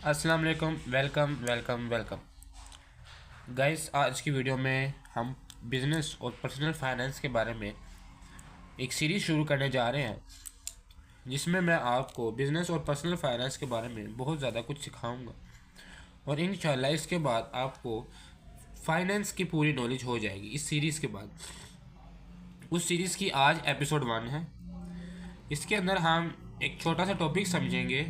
अस्सलाम वालेकुम। Welcome welcome welcome guys. आज की वीडियो में हम बिज़नेस और पर्सनल फाइनेंस के बारे में एक सीरीज़ शुरू करने जा रहे हैं, जिसमें मैं आपको बिज़नेस और पर्सनल फाइनेंस के बारे में बहुत ज़्यादा कुछ सिखाऊंगा और इंशाल्लाह इसके बाद आपको फाइनेंस की पूरी नॉलेज हो जाएगी। इस सीरीज़ के बाद उस सीरीज़ की आज एपिसोड 1 है। इसके अंदर हम एक छोटा सा टॉपिक समझेंगे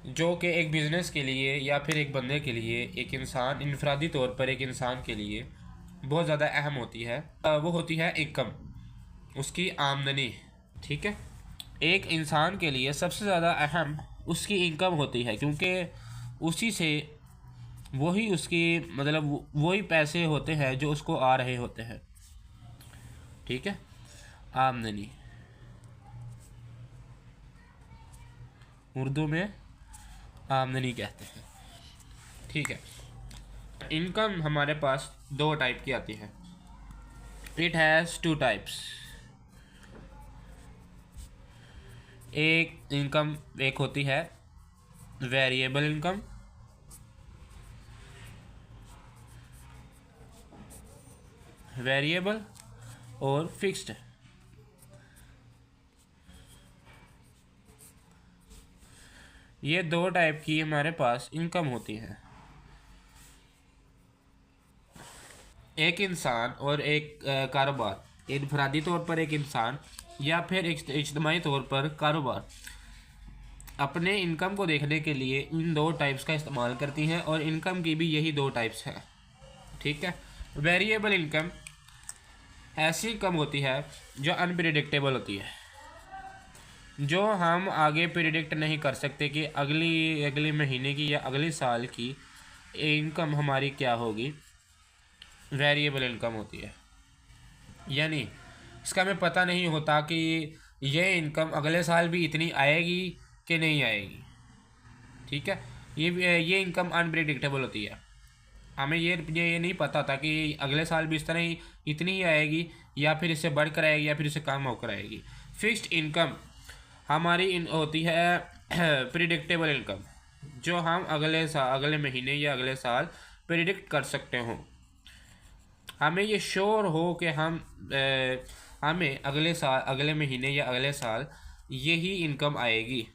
जो कि एक बिज़नेस के लिए या फिर एक बंदे के लिए, एक इंसान इनफरादी तौर पर एक इंसान के लिए बहुत ज़्यादा अहम होती है। वो होती है इनकम, उसकी आमदनी। ठीक है, एक इंसान के लिए सबसे ज़्यादा अहम उसकी इनकम होती है, क्योंकि उसी से वही उसकी वही पैसे होते हैं जो उसको आ रहे होते हैं। ठीक है, आमदनी उर्दू में आमदनी कहते हैं। ठीक है, इनकम हमारे पास दो टाइप की आती है। It has two types. एक इनकम एक होती है वेरिएबल इनकम, वेरिएबल और फिक्स्ड। ये दो टाइप की हमारे पास इनकम होती है। एक इंसान और एक कारोबार, इनफरादी तौर पर एक इंसान या फिर एक इज्तिमाई तौर पर कारोबार अपने इनकम को देखने के लिए इन दो टाइप्स का इस्तेमाल करती हैं, और इनकम की भी यही दो टाइप्स हैं। ठीक है, वेरिएबल इनकम ऐसी इनकम होती है जो अनप्रिडिक्टेबल होती है, जो हम आगे प्रिडिक्ट नहीं कर सकते कि अगली अगले महीने की या अगले साल की इनकम हमारी क्या होगी। वेरिएबल इनकम होती है, यानी इसका हमें पता नहीं होता कि ये इनकम अगले साल भी इतनी आएगी कि नहीं आएगी। ठीक है, ये इनकम अनप्रिडिक्टेबल होती है। हमें ये नहीं पता था कि अगले साल भी इस तरह ही इतनी ही आएगी, या फिर इससे बढ़कर आएगी, या फिर इससे कम होकर आएगी। फिक्स्ड इनकम हमारी होती है प्रिडिक्टेबल इनकम, जो हम अगले महीने या अगले साल प्रिडिक्ट कर सकते हों। हमें ये श्योर हो कि हमें अगले साल, अगले महीने या अगले साल यही इनकम आएगी,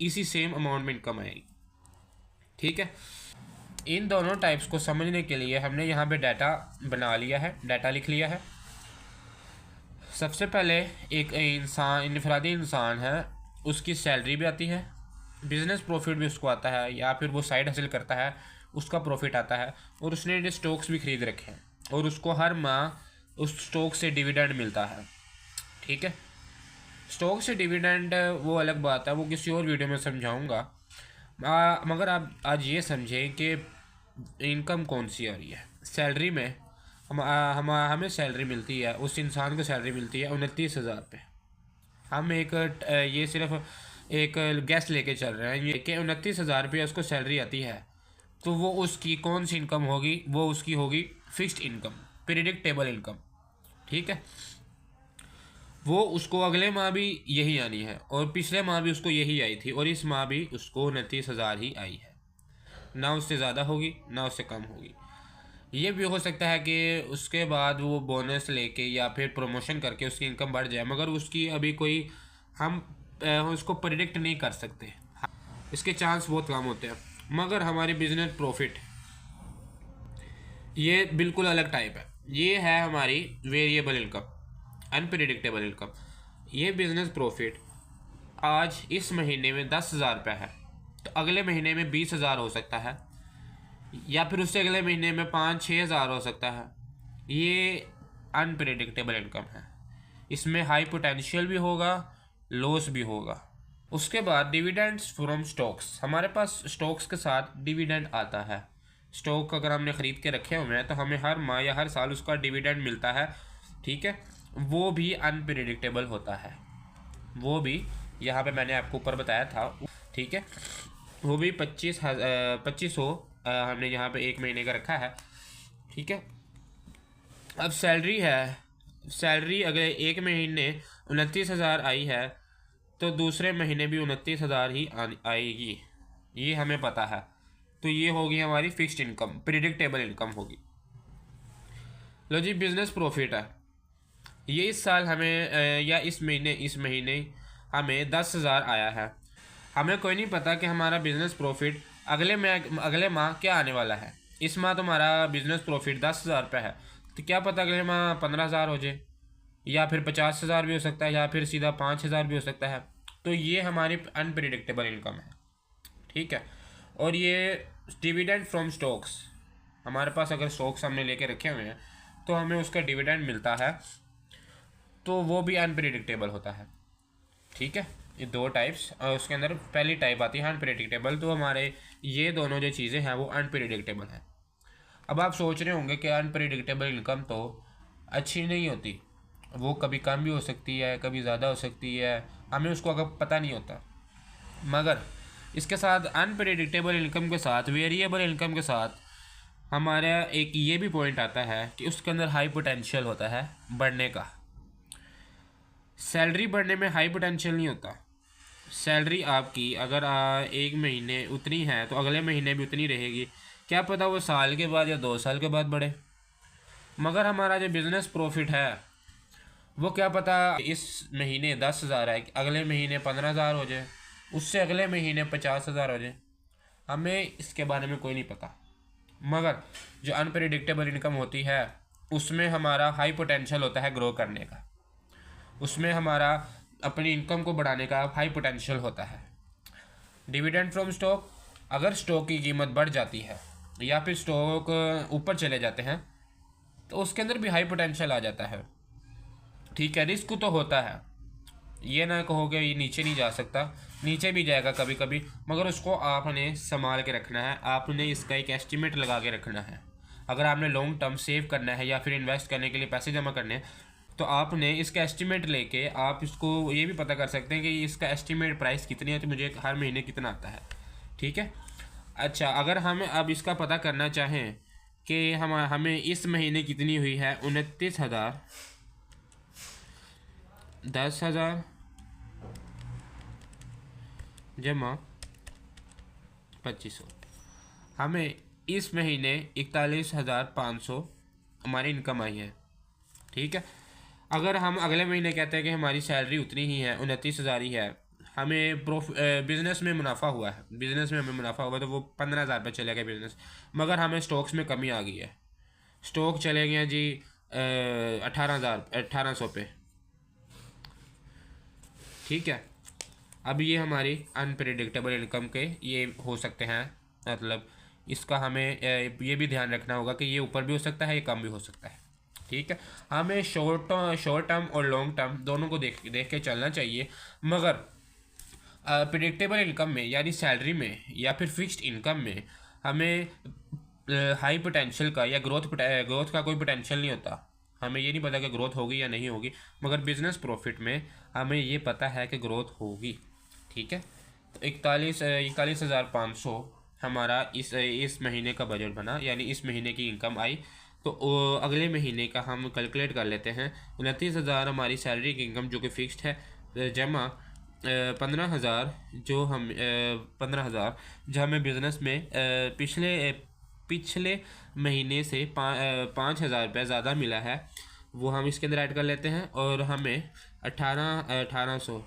इसी सेम अमाउंट में इनकम आएगी। ठीक है, इन दोनों टाइप्स को समझने के लिए हमने यहाँ पे डाटा बना लिया है, डाटा लिख लिया है। सबसे पहले एक इंसान, इनफरादी इंसान है, उसकी सैलरी भी आती है, बिज़नेस प्रॉफिट भी उसको आता है, या फिर वो साइड हासिल करता है उसका प्रॉफिट आता है, और उसने स्टॉक्स भी खरीद रखे हैं और उसको हर माह उस स्टॉक से डिविडेंड मिलता है। ठीक है, स्टॉक से डिविडेंड वो अलग बात है, वो किसी और वीडियो में समझाऊंगा। मगर आप आज ये समझें कि इनकम कौन सी आ रही है। सैलरी में हमें सैलरी मिलती है, उस इंसान को सैलरी मिलती है 29,000 रुपये। हम ये सिर्फ एक गैस लेके चल रहे हैं ये कि 29,000 रुपये उसको सैलरी आती है, तो वो उसकी कौन सी इनकम होगी? वो उसकी होगी फिक्स्ड इनकम, प्रिडिक्टेबल इनकम। ठीक है, वो उसको अगले माह भी यही आनी है, और पिछले माह भी उसको यही आई थी, और इस माह भी उसको 29,000 ही आई है। ना उससे ज़्यादा होगी ना उससे कम होगी। ये भी हो सकता है कि उसके बाद वो बोनस लेके या फिर प्रमोशन करके उसकी इनकम बढ़ जाए, मगर उसकी अभी कोई हम उसको प्रिडिक्ट नहीं कर सकते। इसके चांस बहुत कम होते हैं। मगर हमारी बिजनेस प्रॉफिट ये बिल्कुल अलग टाइप है। ये है हमारी वेरिएबल इनकम, अनप्रिडिक्टेबल इनकम। ये बिजनेस प्रॉफिट आज इस महीने में 10,000 रुपये है, तो अगले महीने में 20,000 हो सकता है, या फिर उससे अगले महीने में 5-6 हज़ार हो सकता है। ये अनप्रिडिक्टेबल इनकम है, इसमें हाई पोटेंशियल भी होगा, लॉस भी होगा। उसके बाद डिविडेंड्स फ्रॉम स्टॉक्स। हमारे पास स्टॉक्स के साथ डिविडेंड आता है। स्टॉक अगर हमने ख़रीद के रखे हुए हैं तो हमें हर माह या हर साल उसका डिविडेंड मिलता है। ठीक है, वो भी अनप्रिडिक्टेबल होता है। वो भी यहाँ पे मैंने आपको ऊपर बताया था। ठीक है, वो भी 2500 हमने यहाँ पे एक महीने का रखा है। ठीक है, अब सैलरी है, सैलरी अगर एक महीने 29,000 आई है तो दूसरे महीने भी 29,000 ही आएगी। ये हमें पता है। तो ये होगी हमारी फिक्स्ड इनकम, प्रिडिक्टेबल इनकम होगी। लो जी, बिजनेस प्रॉफिट है। ये इस साल हमें या इस महीने हमें 10,000 आया है। हमें कोई नहीं पता कि हमारा बिजनेस प्रॉफिट अगले माह क्या आने वाला है। इस माह तो हमारा बिजनेस प्रॉफिट 10,000 रुपये है, तो क्या पता अगले माह 15,000 हो जाए, या फिर 50,000 भी हो सकता है, या फिर सीधा 5,000 भी हो सकता है। तो ये हमारी अनप्रिडिक्टेबल इनकम है, ठीक है। और ये डिविडेंड फ्रॉम स्टॉक्स, हमारे पास अगर स्टॉक्स हमने लेके रखे हुए हैं तो हमें उसका डिविडेंड मिलता है, तो वो भी अनप्रिडिक्टेबल होता है, ठीक है। ये दो टाइप्स, और उसके अंदर पहली टाइप आती है अनप्रिडिक्टेबल। तो हमारे ये दोनों जो चीज़ें हैं वो अनप्रिडिक्टेबल हैं। अब आप सोच रहे होंगे कि अनप्रिडिक्टेबल इनकम तो अच्छी नहीं होती, वो कभी कम भी हो सकती है, कभी ज़्यादा हो सकती है, हमें उसको अगर पता नहीं होता। मगर इसके साथ अनप्रिडिक्टेबल इनकम के साथ, वेरिएबल इनकम के साथ हमारा एक ये भी पॉइंट आता है कि उसके अंदर हाई पोटेंशियल होता है बढ़ने का। सैलरी बढ़ने में हाई पोटेंशियल नहीं होता। सैलरी आपकी अगर एक महीने उतनी है तो अगले महीने भी उतनी रहेगी, क्या पता वो साल के बाद या 2 साल के बाद बढ़े। मगर हमारा जो बिज़नेस प्रॉफिट है वो क्या पता इस महीने 10,000 है, अगले महीने 15,000 हो जाए, उससे अगले महीने 50,000 हो जाए, हमें इसके बारे में कोई नहीं पता। मगर जो अनप्रिडिक्टेबल इनकम होती है उसमें हमारा हाई पोटेंशियल होता है ग्रो करने का, उसमें हमारा अपनी इनकम को बढ़ाने का हाई पोटेंशियल होता है। डिविडेंड फ्रॉम स्टॉक, अगर स्टॉक की कीमत बढ़ जाती है या फिर स्टॉक ऊपर चले जाते हैं तो उसके अंदर भी हाई पोटेंशियल आ जाता है, ठीक है। रिस्क तो होता है, ये ना कहोगे ये नीचे नहीं जा सकता, नीचे भी जाएगा कभी कभी, मगर उसको आपने संभाल के रखना है, आपने इसका एक एस्टिमेट लगा के रखना है। अगर आपने लॉन्ग टर्म सेव करना है या फिर इन्वेस्ट करने के लिए पैसे जमा करने हैं तो आपने इसका एस्टिमेट लेके आप इसको ये भी पता कर सकते हैं कि इसका एस्टिमेट प्राइस कितनी है, तो मुझे हर महीने कितना आता है, ठीक है। अच्छा, अगर हम अब इसका पता करना चाहें कि हमें इस महीने कितनी हुई है, 29,000, 10,000 जमा 2500, हमें इस महीने 41,500 हमारी इनकम आई है, ठीक है। अगर हम अगले महीने कहते हैं कि हमारी सैलरी उतनी ही है, 29,000 ही है, हमें बिज़नेस में मुनाफा हुआ है, बिज़नेस में हमें मुनाफा हुआ तो वो 15,000 पे चले गए बिज़नेस, मगर हमें स्टॉक्स में कमी आ गई है, स्टॉक चले गए जी 18,000 पे, ठीक है। अब ये हमारी अनप्रिडिक्टेबल इनकम के ये हो सकते हैं, मतलब इसका हमें ये भी ध्यान रखना होगा कि ये ऊपर भी हो सकता है, ये कम भी हो सकता है, ठीक है। हमें शॉर्ट टर्म और लॉन्ग टर्म दोनों को देख के चलना चाहिए। मगर प्रिडिक्टेबल इनकम में यानी सैलरी में या फिर फिक्स्ड इनकम में हमें हाई पोटेंशियल का या ग्रोथ का कोई पोटेंशियल नहीं होता, हमें ये नहीं पता कि ग्रोथ होगी या नहीं होगी। मगर बिजनेस प्रॉफिट में हमें ये पता है कि ग्रोथ होगी, ठीक है। तो 41,500 हमारा इस महीने का बजट बना, यानी इस महीने की इनकम आई। तो अगले महीने का हम कैलकुलेट कर लेते हैं। 29,000 हमारी सैलरी की इनकम जो कि फिक्स्ड है, जमा 15,000 जो 15,000 जो हमें बिज़नेस में पिछले महीने से 5,000 रुपये ज़्यादा मिला है, वो हम इसके अंदर ऐड कर लेते हैं। और हमें 18,500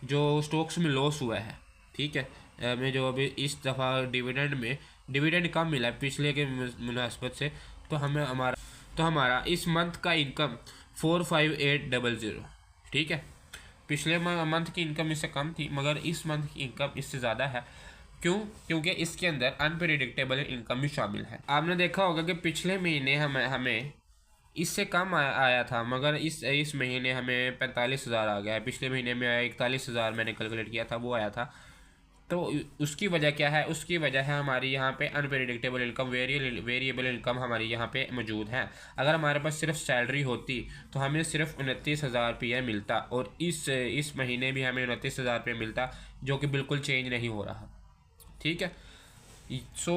जो स्टॉक्स में लॉस हुआ है, ठीक है, हमें जो अभी इस दफ़ा डिविडेंड कम मिला है पिछले के मुनासबत से, तो हमारा इस मंथ का इनकम 45800, ठीक है। पिछले मंथ की इनकम इससे कम थी, मगर इस मंथ की इनकम इससे ज़्यादा है। क्यों? क्योंकि इसके अंदर अनप्रिडिक्टेबल इनकम भी शामिल है। आपने देखा होगा कि पिछले महीने हमें इससे कम आया था, मगर इस महीने हमें 45,000 आ गया है। पिछले महीने में 41,000 मैंने कैलकुलेट किया था, वो आया था। तो उसकी वजह क्या है? उसकी वजह है हमारी यहाँ पे अनप्रेडिक्टेबल इनकम, वेरिएबल इनकम हमारी यहाँ पे मौजूद है। अगर हमारे पास सिर्फ सैलरी होती तो हमें सिर्फ 29,000 रुपये मिलता, और इस महीने भी हमें 29,000 रुपये मिलता, जो कि बिल्कुल चेंज नहीं हो रहा, ठीक है। सो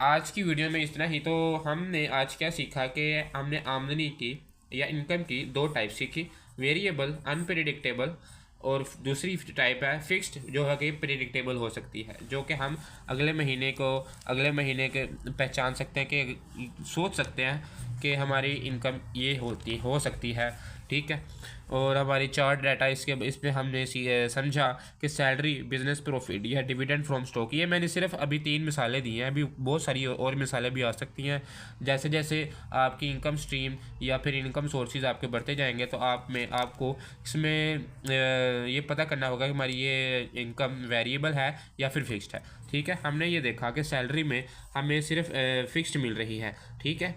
आज की वीडियो में इतना ही। तो हमने आज क्या सीखा कि हमने आमदनी की या इनकम की दो टाइप सीखी, वेरिएबल, अनप्रेडिक्टेबल, और दूसरी टाइप है फिक्स्ड, जो है कि प्रेडिक्टेबल हो सकती है, जो कि हम अगले महीने के पहचान सकते हैं, कि सोच सकते हैं कि हमारी इनकम ये हो सकती है। ठीक है, और हमारी चार्ट डाटा इसमें हमने समझा कि सैलरी, बिजनेस प्रॉफिट या डिविडेंड फ्रॉम स्टॉक। ये मैंने सिर्फ अभी 3 मिसालें दी हैं, अभी बहुत सारी और मिसालें भी आ सकती हैं। जैसे जैसे आपकी इनकम स्ट्रीम या फिर इनकम सोर्सेज आपके बढ़ते जाएंगे तो आपको इसमें ये पता करना होगा कि हमारी ये इनकम वेरिएबल है या फिर फिक्स्ड है। ठीक है, हमने ये देखा कि सैलरी में हमें सिर्फ फिक्स्ड मिल रही है। ठीक है,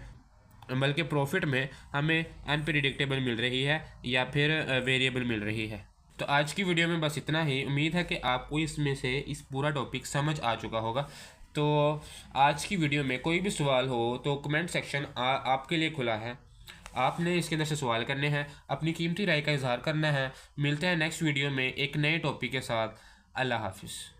बल्कि प्रॉफिट में हमें अनप्रिडिक्टेबल मिल रही है या फिर वेरिएबल मिल रही है। तो आज की वीडियो में बस इतना ही। उम्मीद है कि आपको इसमें से इस पूरा टॉपिक समझ आ चुका होगा। तो आज की वीडियो में कोई भी सवाल हो तो कमेंट सेक्शन आपके लिए खुला है। आपने इसके अंदर से सवाल करने हैं, अपनी कीमती राय का इजहार करना है। मिलते हैं नेक्स्ट वीडियो में एक नए टॉपिक के साथ। अल्लाह हाफिज़।